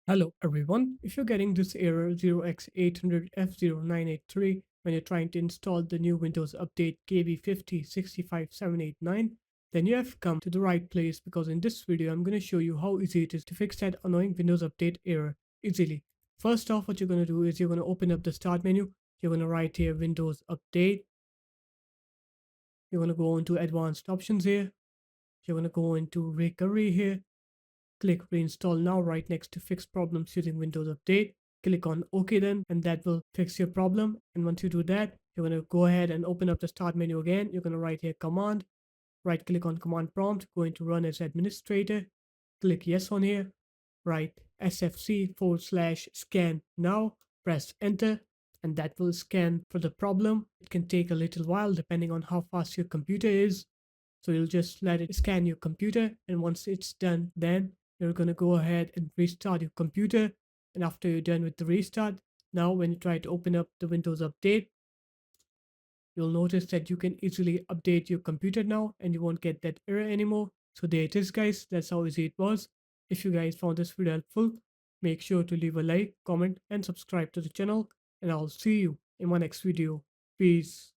Hello everyone, if you're getting this error 0x800F0983 when you're trying to install the new Windows Update KB5065789, then you have come to the right place because in this video I'm going to show you how easy it is to fix that annoying Windows Update error easily. First off, what you're going to do is you're going to open up the start menu, you're going to write here Windows Update, you're going to go into advanced options here, you're going to go into recovery here. Click reinstall now right next to fix problems using Windows Update. Click on OK then, and that will fix your problem. And once you do that, you're going to go ahead and open up the start menu again. You're going to write here command, right click on command prompt, going to run as administrator. Click yes on here, write sfc/scan now, press enter, and that will scan for the problem. It can take a little while depending on how fast your computer is. So you'll just let it scan your computer, and once it's done, then you're going to go ahead and restart your computer. And after you're done with the restart, now when you try to open up the Windows Update, you'll notice that you can easily update your computer now and you won't get that error anymore. So there it is, guys. That's how easy it was. If you guys found this video helpful, make sure to leave a like, comment, and subscribe to the channel. And I'll see you in my next video. Peace.